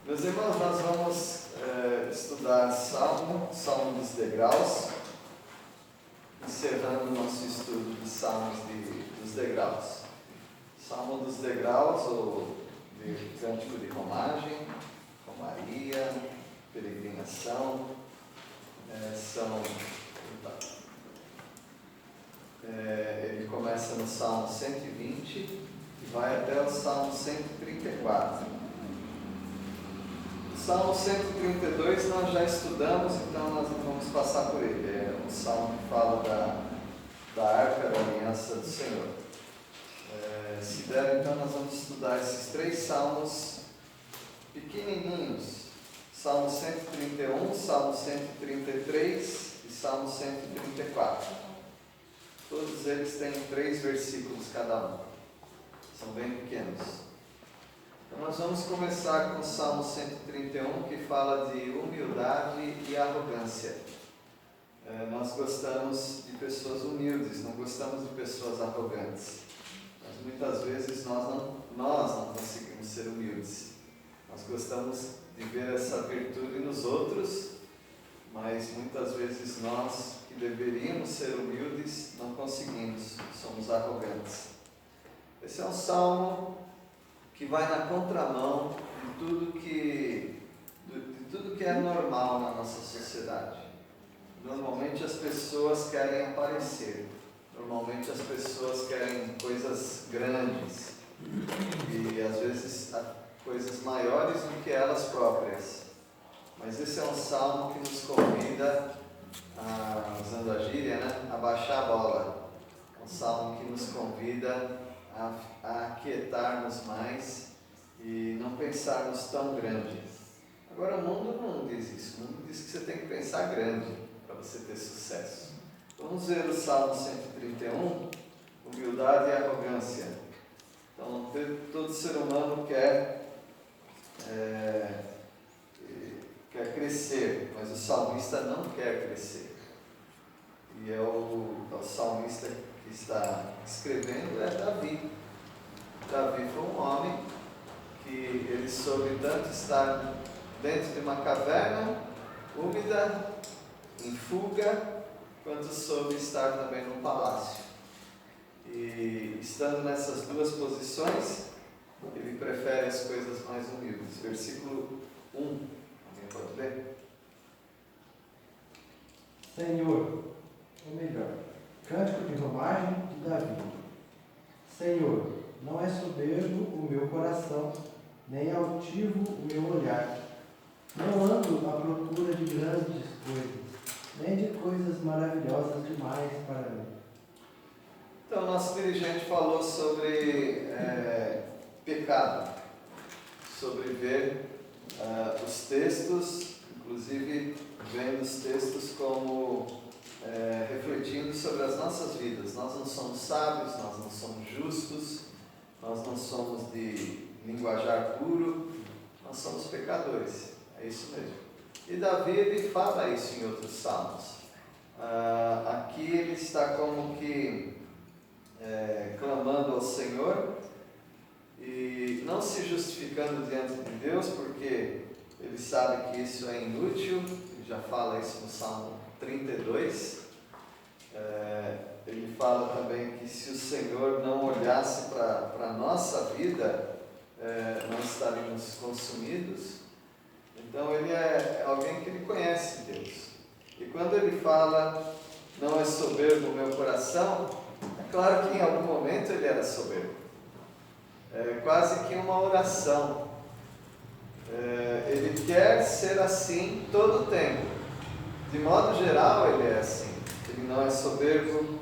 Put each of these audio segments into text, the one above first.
Meus irmãos, nós vamos estudar Salmo dos degraus, encerrando o nosso estudo dos Salmos dos degraus. Salmo dos degraus, ou de cântico de romagem, romaria, peregrinação, ele começa no Salmo 120 e vai até o Salmo 134. O Salmo 132 nós já estudamos, então nós não vamos passar por ele. É um salmo que fala da arca da aliança do Senhor. Se der, então nós vamos estudar esses três salmos pequenininhos. Salmo 131, Salmo 133 e Salmo 134. Todos eles têm 3 versículos cada um. São bem pequenos. Então nós vamos começar com o Salmo 131, que fala de humildade e arrogância. Nós gostamos de pessoas humildes, não gostamos de pessoas arrogantes. Mas muitas vezes nós não conseguimos ser humildes. Nós gostamos de ver essa virtude nos outros, mas muitas vezes nós, que deveríamos ser humildes, não conseguimos, somos arrogantes. Esse é um salmo que vai na contramão de tudo que é normal na nossa sociedade. Normalmente as pessoas querem aparecer, normalmente as pessoas querem coisas grandes e às vezes coisas maiores do que elas próprias. Mas esse é um salmo que nos convida, usando a gíria, a baixar a bola. É um salmo que nos convida a aquietarmos mais e não pensarmos tão grande. Agora o mundo não diz isso, o mundo diz que você tem que pensar grande para você ter sucesso. Vamos ver o Salmo 131, humildade e arrogância. Então todo ser humano quer crescer, mas o salmista não quer crescer. E o salmista que está escrevendo é Davi. Davi foi um homem que ele soube tanto estar dentro de uma caverna úmida, em fuga, quanto soube estar também no palácio. E estando nessas duas posições, ele prefere as coisas mais humildes. Versículo 1, alguém pode ler? Senhor, ou melhor, cântico de romagem de Davi. Senhor, não é soberbo o meu coração, nem altivo o meu olhar. Não ando à procura de grandes coisas, nem de coisas maravilhosas demais para mim. Então, nosso dirigente falou sobre pecado, sobre ver os textos, inclusive vendo os textos como refletindo sobre as nossas vidas. Nós não somos sábios, nós não somos justos, nós não somos de linguajar puro, nós somos pecadores. É isso mesmo. E Davi, ele fala isso em outros salmos. Aqui ele está como que clamando ao Senhor e não se justificando diante de Deus, porque ele sabe que isso é inútil. Ele já fala isso no Salmo 32. Ele fala também que se o Senhor não olhasse para a nossa vida, nós estaríamos consumidos. Então ele é alguém que ele conhece Deus. E quando ele fala, não é soberbo o meu coração, é claro que em algum momento ele era soberbo. É quase que uma oração. Ele quer ser assim todo o tempo. De modo geral ele é assim. Ele não é soberbo,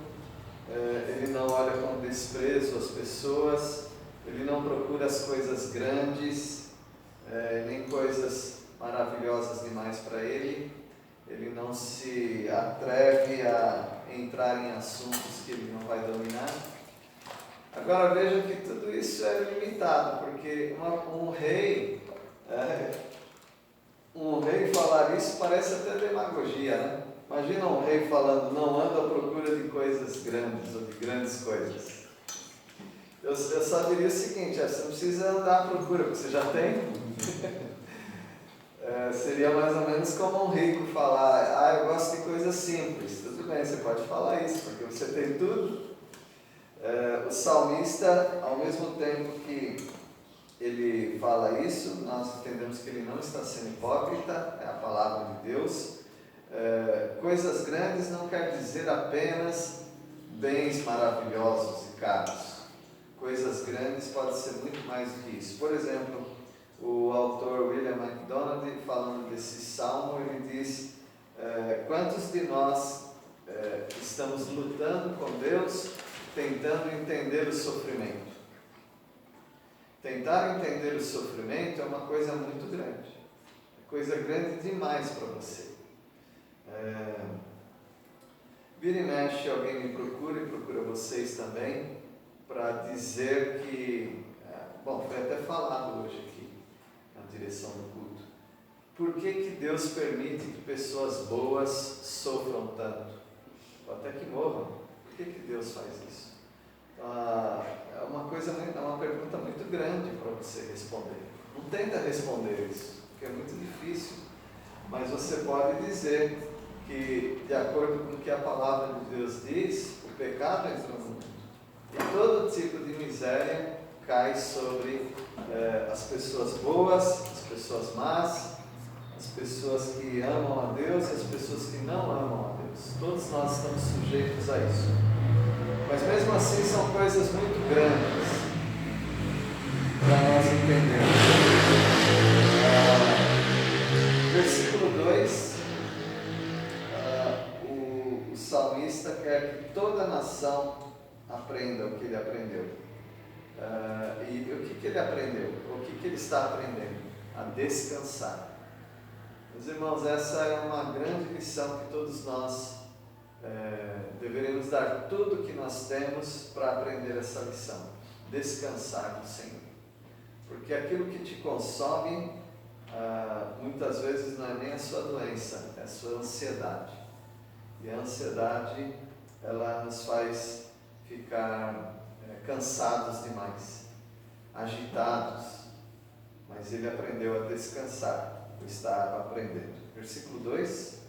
ele não olha com desprezo as pessoas, ele não procura as coisas grandes, nem coisas maravilhosas demais para ele. Ele não se atreve a entrar em assuntos que ele não vai dominar. Agora veja que tudo isso é limitado, porque um rei falar isso parece até demagogia, né? Imagina um rei falando, não ando à procura de coisas grandes ou de grandes coisas. Eu só diria o seguinte, você não precisa andar à procura, porque você já tem. Seria mais ou menos como um rico falar: eu gosto de coisas simples. Tudo bem, você pode falar isso, porque você tem tudo. O salmista, ao mesmo tempo que ele fala isso, nós entendemos que ele não está sendo hipócrita, é a palavra de Deus. Coisas grandes não quer dizer apenas bens maravilhosos e caros. Coisas grandes pode ser muito mais do que isso. Por exemplo, o autor William MacDonald, falando desse salmo, ele diz: quantos de nós estamos lutando com Deus, tentando entender o sofrimento? Tentar entender o sofrimento é uma coisa muito grande. É coisa grande demais para você. Vira e mexe, alguém me procura e procura vocês também, para dizer que, foi até falado hoje aqui, na direção do culto, por que Deus permite que pessoas boas sofram tanto? Ou até que morram. Por que Deus faz isso? É uma pergunta muito grande para você responder. Não tenta responder isso, porque é muito difícil, mas você pode dizer que, de acordo com o que a palavra de Deus diz, o pecado entrou no mundo. E todo tipo de miséria cai sobre as pessoas boas, as pessoas más, as pessoas que amam a Deus e as pessoas que não amam a Deus. Todos nós estamos sujeitos a isso. Mas mesmo assim são coisas muito grandes para nós entendermos. Versículo 2. O salmista quer que toda a nação aprenda o que ele aprendeu. E o que ele aprendeu? O que ele está aprendendo? A descansar. Meus irmãos, essa é uma grande lição que todos nós deveríamos dar tudo o que nós temos para aprender essa lição. Descansar no Senhor. Porque aquilo que te consome, muitas vezes não é nem a sua doença, é a sua ansiedade. E a ansiedade, ela nos faz ficar cansados demais, agitados. Mas ele aprendeu a descansar, ou está aprendendo. Versículo 2.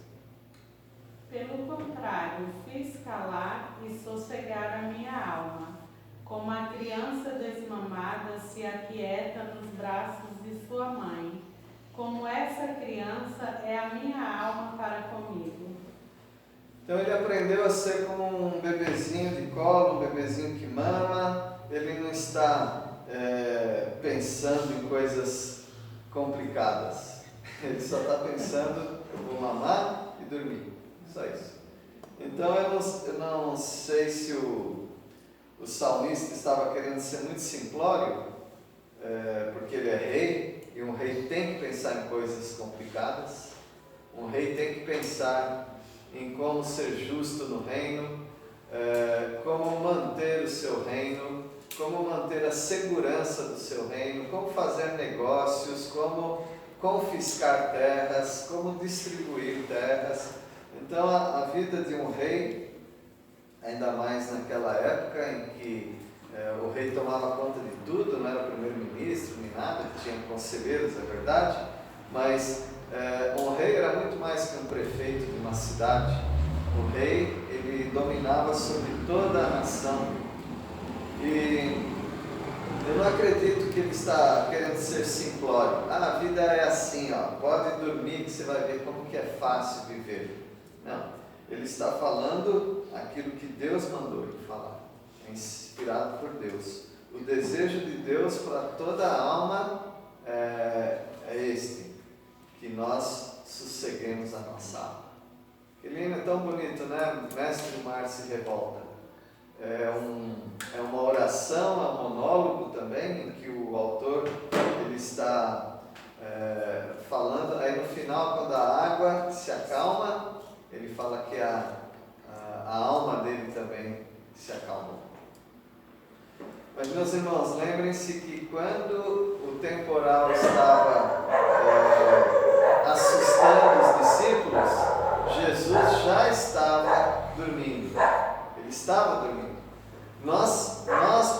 Pelo contrário, fiz calar e sossegar a minha alma, como a criança desmamada se aquieta nos braços de sua mãe. Como essa criança é a minha alma para comigo. Então ele aprendeu a ser como um bebezinho de colo, um bebezinho que mama. Ele não está pensando em coisas complicadas. Ele só está pensando: eu vou mamar e dormir. Só isso. Então eu não sei se o salmista estava querendo ser muito simplório, porque ele é rei, e um rei tem que pensar em coisas complicadas. Um rei tem que pensar em como ser justo no reino, como manter o seu reino, como manter a segurança do seu reino, como fazer negócios, como confiscar terras, como distribuir terras. Então a vida de um rei, ainda mais naquela época em que o rei tomava conta de tudo, não era primeiro-ministro nem nada, tinha conselheiros, é verdade, mas um rei era muito mais que um prefeito de uma cidade. O rei, ele dominava sobre toda a nação. E eu não acredito que ele está querendo ser simplório. A vida é assim, pode dormir que você vai ver como que é fácil viver. Não, ele está falando aquilo que Deus mandou ele falar, é inspirado por Deus. O desejo de Deus para toda a alma é este: que nós sosseguemos a nossa alma. Que lindo, é tão bonito, né? Mestre do Mar se revolta. É uma oração, é um monólogo também, em que o autor ele está falando. Aí no final, quando a água se acalma, ele fala que a alma dele também se acalmou. Mas, meus irmãos, lembrem-se que quando o temporal estava assustando os discípulos, Jesus já estava dormindo. Ele estava dormindo. Nós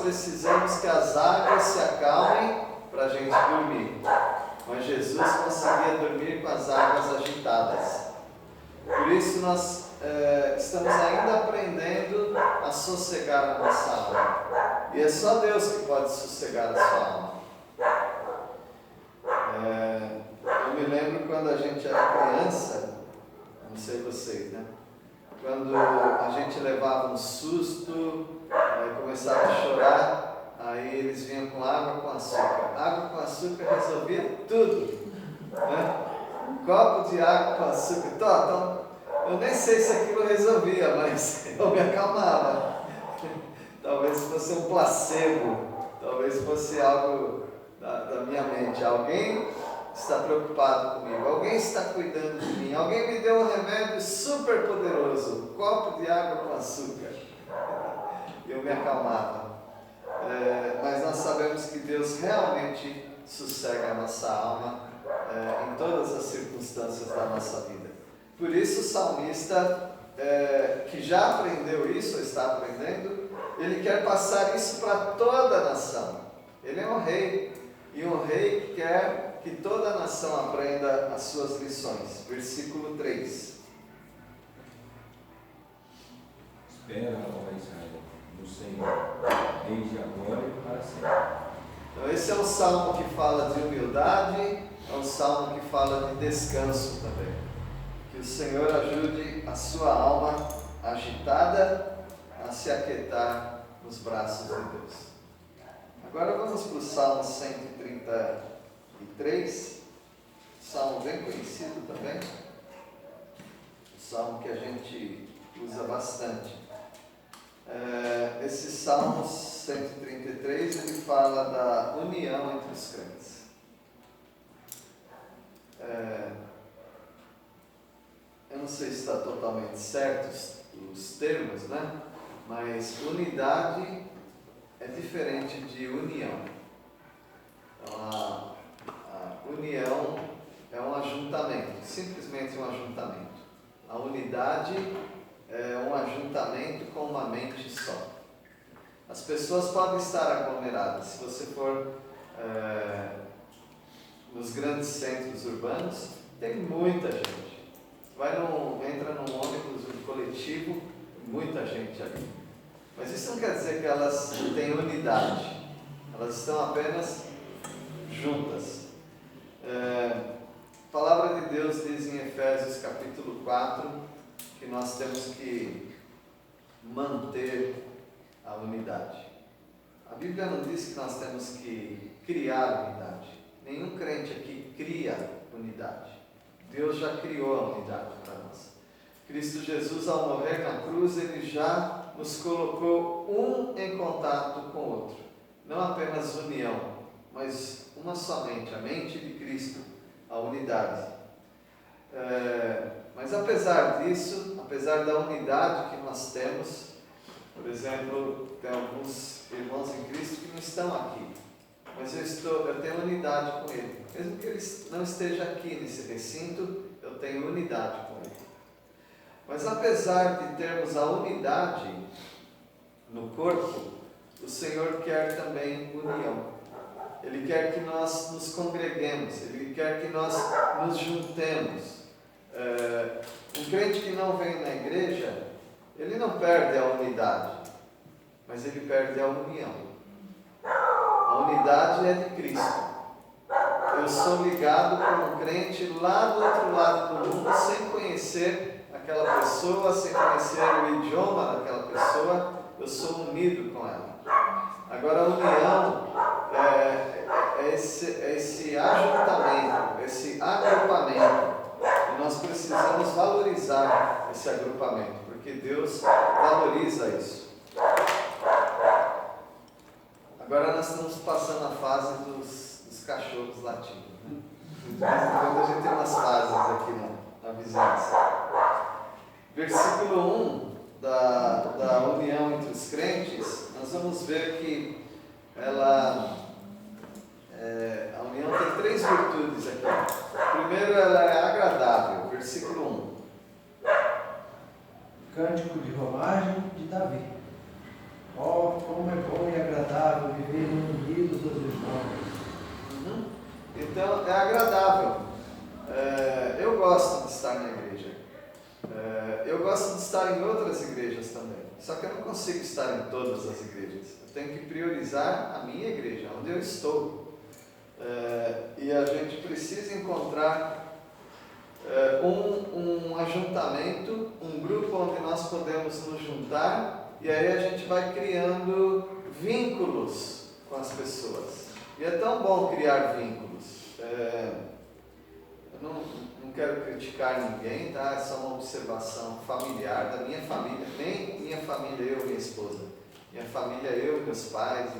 precisamos que as águas se acalmem para a gente dormir. mas Jesus conseguia dormir com as águas agitadas. Por isso nós estamos ainda aprendendo a sossegar a nossa alma. E é só Deus que pode sossegar a sua alma. Eu me lembro quando a gente era criança, não sei vocês, né? Quando a gente levava um susto, começava a chorar, aí eles vinham com água com açúcar. Água com açúcar resolvia tudo, né? Um copo de água com açúcar. Então, eu nem sei se aquilo resolvia, mas eu me acalmava. Talvez fosse um placebo, talvez fosse algo da minha mente. Alguém está preocupado comigo, alguém está cuidando de mim, alguém me deu um remédio super poderoso, um copo de água com açúcar. Eu me acalmava. Mas nós sabemos que Deus realmente sossega a nossa alma em todas as circunstâncias da nossa vida. Por isso o salmista, que já aprendeu isso, ou está aprendendo, ele quer passar isso para toda a nação. Ele é um rei, e um rei quer que toda a nação aprenda as suas lições. Versículo 3. Espera, ó Israel, no Senhor, desde agora e para sempre. Então esse é um salmo que fala de humildade, é um salmo que fala de descanso também. Que o Senhor ajude a sua alma agitada a se aquietar nos braços de Deus. Agora vamos para o Salmo 133, salmo bem conhecido também, o salmo que a gente usa bastante. Esse Salmo 133, ele fala da união entre os crentes. Eu não sei se está totalmente certo os termos, né? Mas unidade é diferente de união. Então, a união é um ajuntamento, simplesmente um ajuntamento. A unidade é um ajuntamento com uma mente só. As pessoas podem estar aglomeradas. Se você for nos grandes centros urbanos, tem muita gente. Entra num ônibus coletivo, muita gente ali. Mas isso não quer dizer que elas têm unidade. Elas estão apenas juntas. A palavra de Deus diz em Efésios capítulo 4 que nós temos que manter a unidade. A Bíblia não diz que nós temos que criar unidade. Nenhum crente aqui cria unidade. Deus já criou a unidade para nós. Cristo Jesus, ao morrer na cruz, ele já nos colocou um em contato com o outro. Não apenas união, mas uma só mente, a mente de Cristo, a unidade. Mas apesar disso, apesar da unidade que nós temos, por exemplo, tem alguns irmãos em Cristo que não estão aqui, mas eu tenho unidade com ele. Mesmo que ele não esteja aqui nesse recinto, eu tenho unidade com ele. Mas apesar de termos a unidade no corpo, o Senhor quer também união. Ele quer que nós nos congreguemos, Ele quer que nós nos juntemos. Um crente que não vem na igreja, ele não perde a unidade, mas ele perde a união. A unidade é de Cristo. Eu sou ligado com um crente lá do outro lado do mundo, sem conhecer aquela pessoa, sem conhecer o idioma daquela pessoa, eu sou unido com ela. Agora a união é esse ajuntamento, esse agrupamento. E nós precisamos valorizar esse agrupamento, porque Deus valoriza isso. Agora nós estamos passando a fase dos cachorros latindo, né? De vez em quando a gente tem umas fases aqui na vizinhança. Versículo 1 da união entre os crentes, nós vamos ver que a união tem 3 virtudes aqui. Primeiro, ela é agradável, versículo 1. Cântico de romagem de Davi. Oh, como é bom e agradável viver unidos os irmãos. Então, é agradável. Eu gosto de estar na igreja. Eu gosto de estar em outras igrejas também. Só que eu não consigo estar em todas as igrejas. Eu tenho que priorizar a minha igreja, onde eu estou. E a gente precisa encontrar um ajuntamento, um grupo onde nós podemos nos juntar, e aí a gente vai criando vínculos com as pessoas. E é tão bom criar vínculos. Eu não quero criticar ninguém, tá? É só uma observação familiar da minha família. Nem minha família, eu e minha esposa. Minha família, eu e meus pais.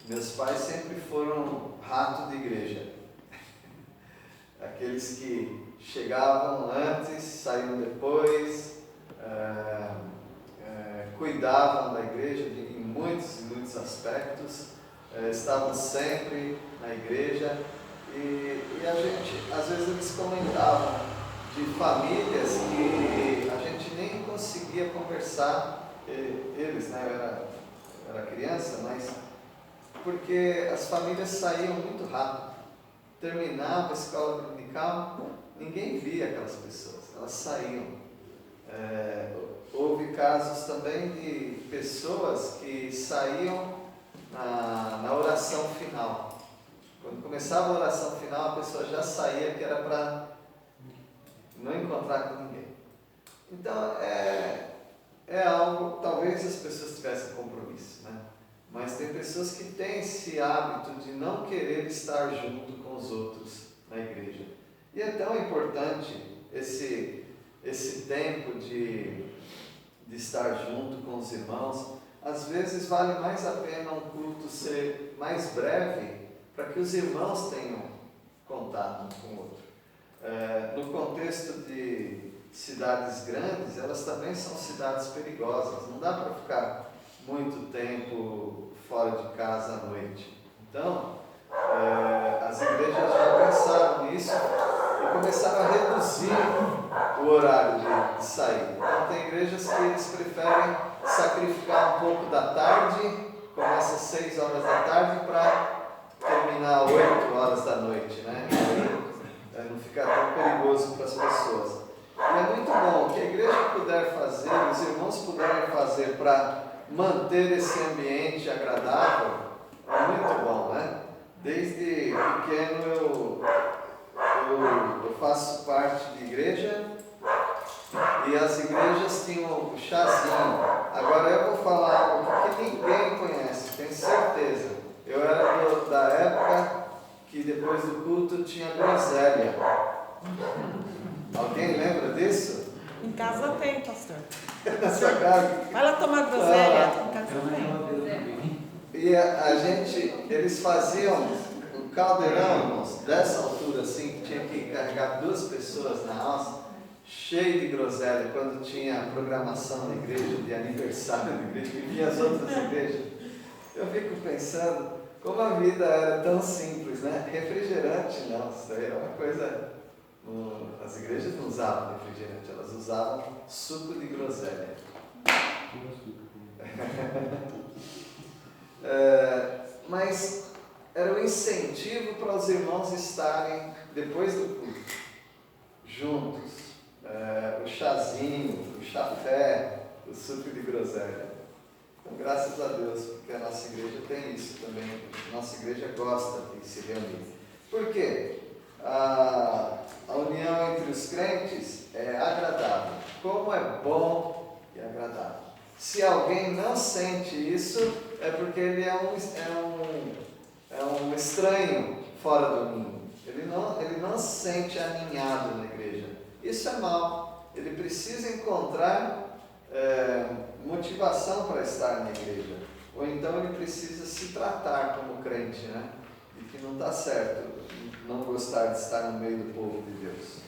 Meus pais sempre foram rato de igreja. Aqueles que chegavam antes, saíam depois, cuidavam da igreja em muitos e muitos aspectos, estavam sempre na igreja. E a gente, às vezes eles comentavam de famílias que a gente nem conseguia conversar, eles, né? Eu era criança, mas porque as famílias saíam muito rápido. Terminava a escola dominical, ninguém via aquelas pessoas, elas saíam. Houve casos também de pessoas que saíam na oração final. Quando começava a oração final, a pessoa já saía, que era para não encontrar com ninguém. Então, é algo, talvez as pessoas tivessem compromisso, né? Mas tem pessoas que têm esse hábito de não querer estar junto com os outros na igreja. E é tão importante esse tempo de estar junto com os irmãos. Às vezes vale mais a pena um culto ser mais breve, para que os irmãos tenham contato um com o outro. No contexto de cidades grandes, elas também são cidades perigosas. Não dá para ficar muito tempo fora de casa à noite. Então, as igrejas já pensaram nisso e começaram a reduzir o horário de sair. Então, tem igrejas que eles preferem sacrificar um pouco da tarde, começa às 6 horas da tarde para terminar às 8 horas da noite, né? Não ficar tão perigoso para as pessoas. E é muito bom o que a igreja puder fazer, os irmãos puderem fazer para manter esse ambiente agradável, é muito bom, né? Desde pequeno eu faço parte de igreja e as igrejas tinham o chazinho. Agora eu vou falar algo que ninguém conhece, tenho certeza. Eu era da época que depois do culto tinha groselha. Alguém lembra disso? Em casa tem, pastor. Na sua casa? Vai lá tomar groselha. Em casa tem. E eles faziam um caldeirão, irmãos, dessa altura assim, que tinha que carregar 2 pessoas na alça, cheio de groselha, quando tinha programação na igreja, de aniversário da igreja, que vinha as outras igrejas. Eu fico pensando como a vida era tão simples, né? Refrigerante não, isso daí é uma coisa... As igrejas não usavam refrigerante, elas usavam suco de groselha. Mas era um incentivo para os irmãos estarem, depois do culto, juntos. O chazinho, o chafé, o suco de groselha. Então, graças a Deus, porque a nossa igreja tem isso também. A nossa igreja gosta de se reunir. Por quê? A união entre os crentes é agradável. Como é bom e agradável. Se alguém não sente isso, é porque ele é um estranho fora do ninho. Ele não se sente aninhado na igreja. Isso é mal. Ele precisa encontrar motivação para estar na igreja. Ou então ele precisa se tratar como crente, né? E que não está certo não gostar de estar no meio do povo de Deus.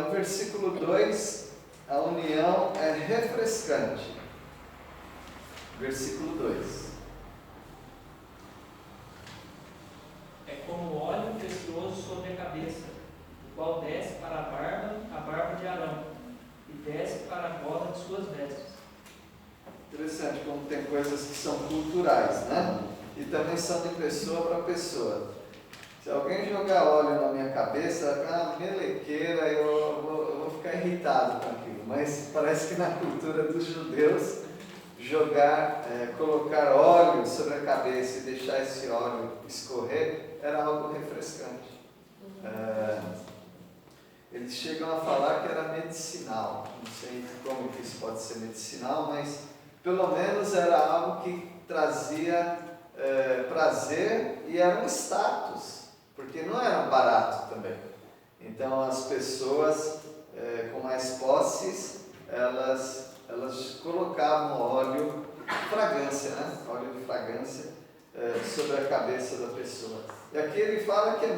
No versículo 2, a união é refrescante. Versículo 2. É como óleo precioso sobre a cabeça, o qual desce para a barba de Arão, e desce para a gola de suas vestes. Interessante como tem coisas que são culturais, né? e também são de pessoa para pessoa. Se alguém jogar óleo na minha cabeça, vai ficar uma melequeira, eu vou ficar irritado com aquilo. Mas parece que na cultura dos judeus, colocar óleo sobre a cabeça e deixar esse óleo escorrer era algo refrescante. Eles chegam a falar que era medicinal. Não sei como que isso pode ser medicinal, mas pelo menos era algo que trazia prazer e era um status, porque não era barato também. Então as pessoas com mais posses, elas colocavam óleo de fragrância, né? Óleo de fragrância sobre a cabeça da pessoa. E aqui ele fala que é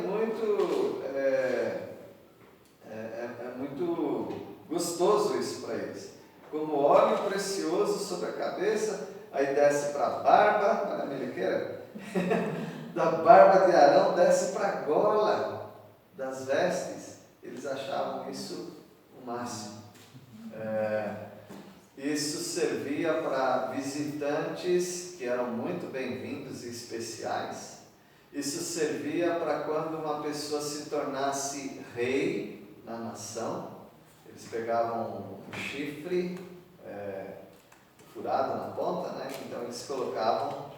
muito gostoso isso para eles. Como óleo precioso sobre a cabeça, aí desce para a barba, olha a melequeira, da barba de Arão desce para a gola das vestes. Eles achavam isso o máximo. Isso servia para visitantes que eram muito bem-vindos e especiais. Isso servia para quando uma pessoa se tornasse rei na nação. Eles pegavam um chifre furado na ponta, né? Então eles colocavam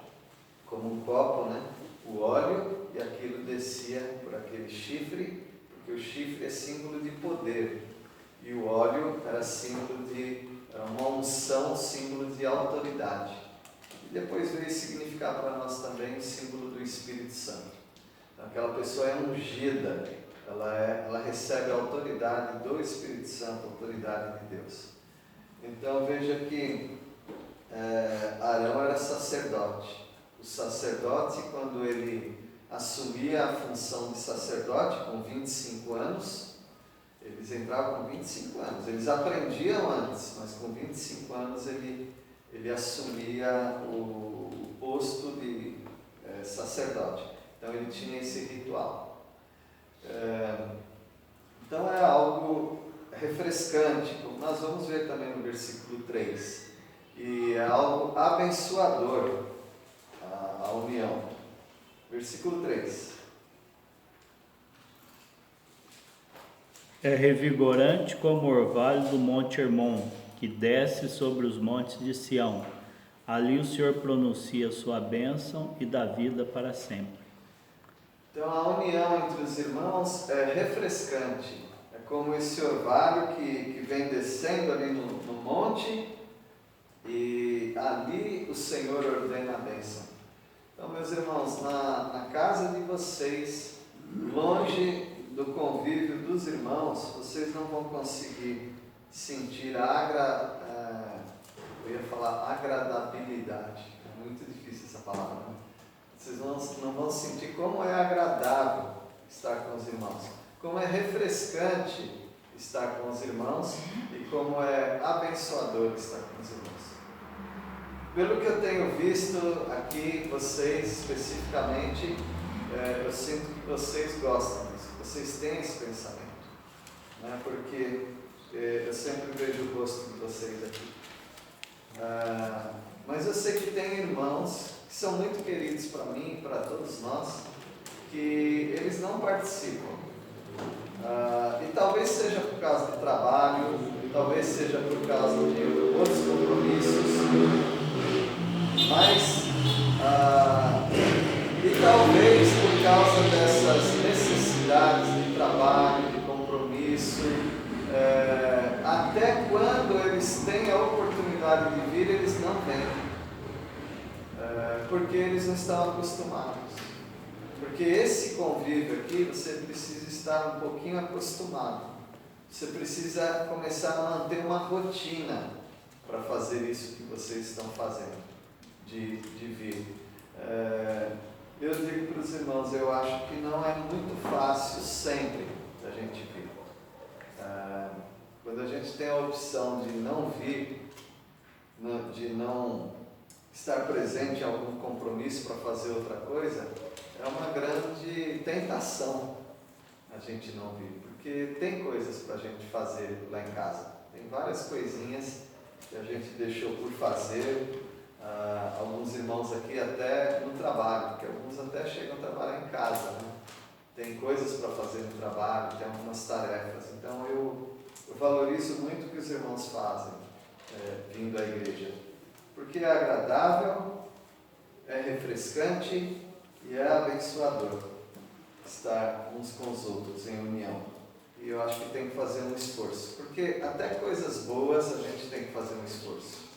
como um copo, né? O óleo, e aquilo descia por aquele chifre, porque o chifre é símbolo de poder e o óleo era uma unção, símbolo de autoridade. E depois veio significar para nós também o símbolo do Espírito Santo. Então aquela pessoa é ungida, ela recebe a autoridade do Espírito Santo, a autoridade de Deus. Então veja que Arão era sacerdote. O sacerdote, quando ele assumia a função de sacerdote com 25 anos, eles entravam com 25 anos, eles aprendiam antes, mas com 25 anos ele assumia o posto de sacerdote. Então ele tinha esse ritual. Então é algo refrescante, como nós vamos ver também no versículo 3, e é algo abençoador a união. Versículo 3. É revigorante como o orvalho do Monte Hermon, que desce sobre os montes de Sião. Ali o Senhor pronuncia sua bênção e dá vida para sempre. Então a união entre os irmãos é refrescante. É como esse orvalho que vem descendo ali no monte, e ali o Senhor ordena a bênção. Então, meus irmãos, na casa de vocês, longe do convívio dos irmãos, vocês não vão conseguir sentir agradabilidade. É muito difícil essa palavra, né? Vocês não vão sentir como é agradável estar com os irmãos, como é refrescante estar com os irmãos e como é abençoador estar com os irmãos. Pelo que eu tenho visto aqui, vocês especificamente, eu sinto que vocês gostam disso, vocês têm esse pensamento, né? Porque eu sempre vejo o rosto de vocês aqui. Mas eu sei que tem irmãos que são muito queridos para mim e para todos nós, que eles não participam. E talvez seja por causa de trabalho, talvez seja por causa de outros compromissos, mas e talvez por causa dessas necessidades de trabalho, de compromisso, até quando eles têm a oportunidade de vir, eles não vêm, porque eles não estão acostumados. Porque esse convívio aqui, você precisa estar um pouquinho acostumado. Você precisa começar a manter uma rotina para fazer isso que vocês estão fazendo, de vir. Eu digo para os irmãos, eu acho que não é muito fácil sempre a gente vir. Quando a gente tem a opção de não vir, de não estar presente em algum compromisso para fazer outra coisa, é uma grande tentação a gente não vir, porque tem coisas para a gente fazer lá em casa, tem várias coisinhas que a gente deixou por fazer, alguns irmãos aqui até no trabalho trabalho, porque alguns até chegam a trabalhar em casa, né? Tem coisas para fazer no trabalho, tem algumas tarefas. Então eu valorizo muito o que os irmãos fazem vindo à igreja, porque é agradável, é refrescante e é abençoador estar uns com os outros em união. E eu acho que tem que fazer um esforço, porque até coisas boas a gente tem que fazer um esforço.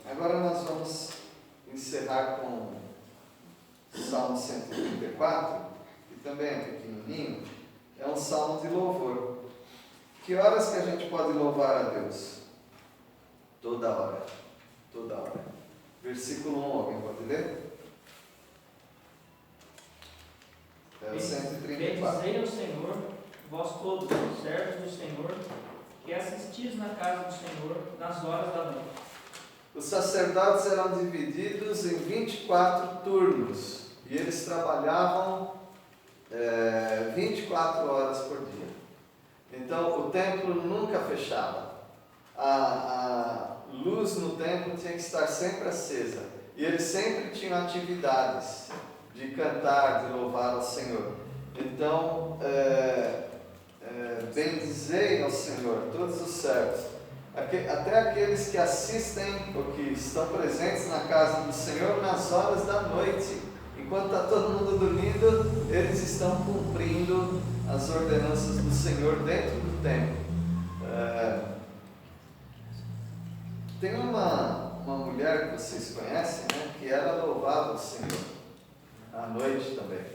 Agora nós vamos encerrar com o Salmo 134, que também é pequenininho, é um salmo de louvor. Que horas que a gente pode louvar a Deus? Toda hora. Toda hora. Versículo 1, alguém pode ler? É o 134. Bendizei ao Senhor, vós todos, servos do Senhor, que assistis na casa do Senhor nas horas da noite. Os sacerdotes eram divididos em 24 turnos e eles trabalhavam 24 horas por dia. Então o templo nunca fechava. A luz no templo tinha que estar sempre acesa e eles sempre tinham atividades de cantar, de louvar ao Senhor. Então, bendizei ao Senhor todos os servos, até aqueles que assistem ou que estão presentes na casa do Senhor nas horas da noite. Enquanto está todo mundo dormindo, eles estão cumprindo as ordenanças do Senhor dentro do templo. Tem uma mulher que vocês conhecem, né, que ela louvava o Senhor à noite também.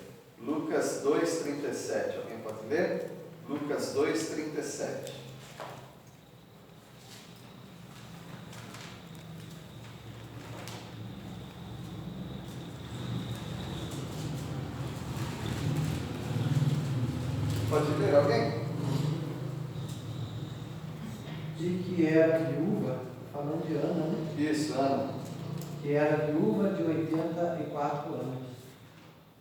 Lucas 2,37. Alguém pode ler? Lucas 2,37. Pode ler alguém? De que era viúva, falando de Ana, né? Isso, Ana. Que era viúva de 84 anos.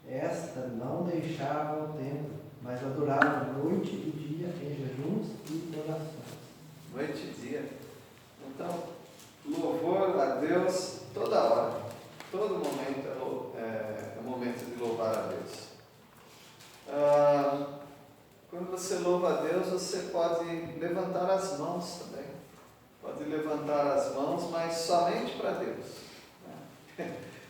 Esta não deixava o templo, mas adorava noite e dia em jejuns e orações. Noite e dia. Então, louvor a Deus toda hora. Todo momento é momento de louvar a Deus. Quando você louva a Deus, você pode levantar as mãos também. Pode levantar as mãos, mas somente para Deus.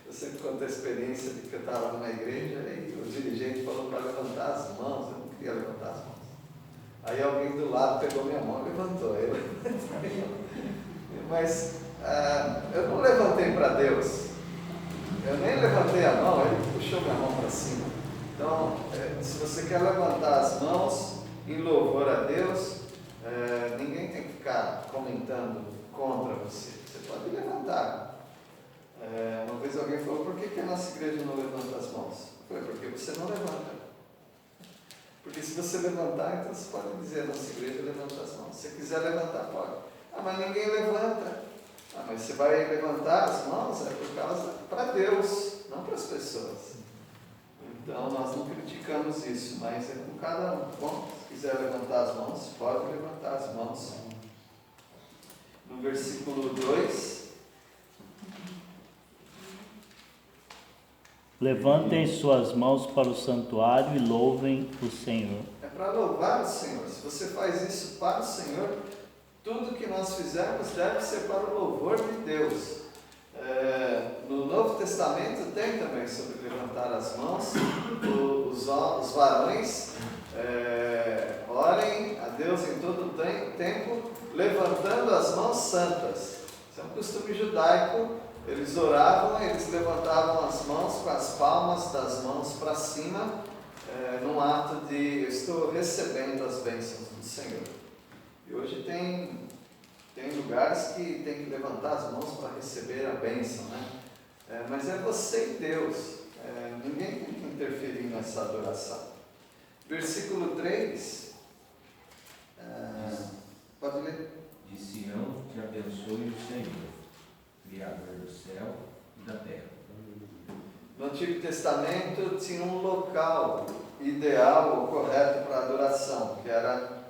Eu sempre conto a experiência de que eu estava numa igreja e o dirigente falou para levantar as mãos. Eu não queria levantar as mãos. Aí alguém do lado pegou minha mão e levantou. Mas eu não levantei para Deus. Eu nem levantei a mão, ele puxou minha mão para cima. Então, se você quer levantar as mãos em louvor a Deus, ninguém tem que ficar comentando contra você. Você pode levantar. Uma vez alguém falou, por que a nossa igreja não levanta as mãos? Eu falei, porque você não levanta. Porque se você levantar, então você pode dizer, a nossa igreja levanta as mãos. Se você quiser levantar, pode. Mas ninguém levanta. Mas você vai levantar as mãos por causa para Deus, não para as pessoas. Então nós não criticamos isso, mas é com cada um. Bom, se quiser levantar as mãos, pode levantar as mãos. No versículo 2. Levantem suas mãos para o santuário e louvem o Senhor. É para louvar o Senhor. Se você faz isso para o Senhor, tudo que nós fizermos deve ser para o louvor de Deus. No Novo Testamento tem também sobre levantar as mãos. Os varões orem a Deus em todo o tempo, levantando as mãos santas. Isso é um costume judaico. Eles oravam, eles levantavam as mãos com as palmas das mãos para cima, num ato de eu estou recebendo as bênçãos do Senhor. E hoje tem lugares que tem que levantar as mãos para receber a bênção, né? Mas é você e Deus. Ninguém tem que interferir nessa adoração. Versículo 3. Pode ler? De Sião te abençoe o Senhor, Criador do céu e da terra. No Antigo Testamento tinha um local ideal ou correto para adoração, que era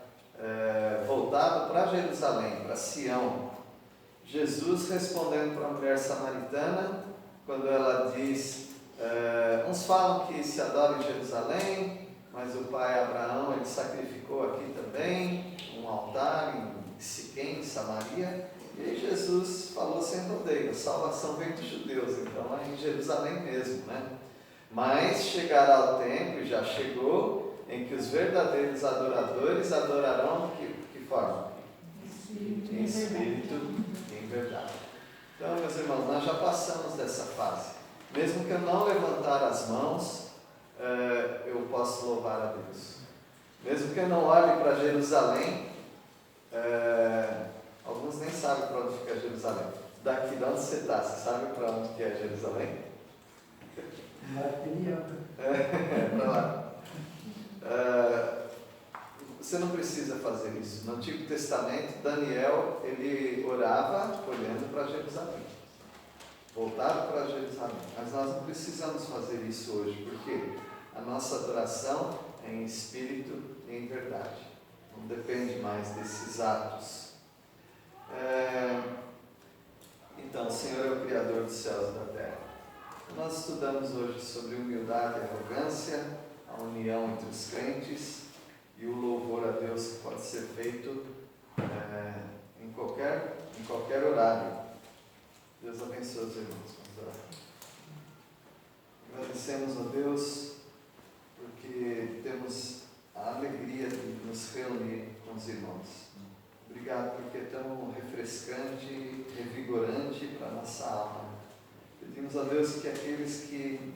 voltado para Jerusalém, para Sião. Jesus respondendo para a mulher samaritana, quando ela diz, uns falam que se adora em Jerusalém, mas o pai Abraão, ele sacrificou aqui também um altar em Siquém, em Samaria, e aí Jesus falou sem rodeio, a salvação vem dos judeus, então é em Jerusalém mesmo, né? Mas chegará o tempo, e já chegou, em que os verdadeiros adoradores adorarão de que forma? Em espírito e em verdade. Então, meus irmãos, nós já passamos dessa fase. Mesmo que eu não levantar as mãos, eu posso louvar a Deus. Mesmo que eu não olhe para Jerusalém, alguns nem sabem para onde fica Jerusalém. Daqui de onde você está, você sabe para onde que é Jerusalém? Para lá. Você não precisa fazer isso. No Antigo Testamento, Daniel, ele orava olhando para Jerusalém. Voltava para Jerusalém. Mas nós não precisamos fazer isso hoje, porque a nossa adoração é em espírito e em verdade. Não depende mais desses atos. Então, o Senhor é o Criador dos céus e da terra. Nós estudamos hoje sobre humildade e arrogância, a união entre os crentes e o louvor a Deus que pode ser feito em qualquer horário. Deus abençoe os irmãos. Vamos orar. Agradecemos a Deus porque temos a alegria de nos reunir com os irmãos. Obrigado porque é tão refrescante e revigorante para a nossa alma. Pedimos a Deus que aqueles que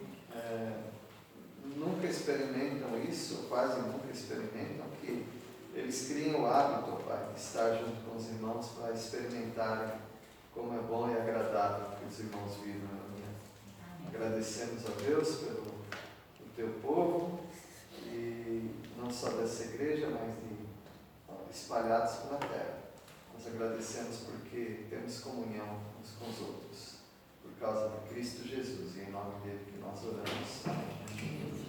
nunca experimentam isso, quase nunca experimentam, que eles criem o hábito, Pai, de estar junto com os irmãos para experimentarem como é bom e agradável que os irmãos vivem na minha. Agradecemos a Deus pelo teu povo, e não só dessa igreja, mas espalhados pela terra. Nós agradecemos porque temos comunhão uns com os outros, por causa de Cristo Jesus, e em nome dele que nós oramos. Amém.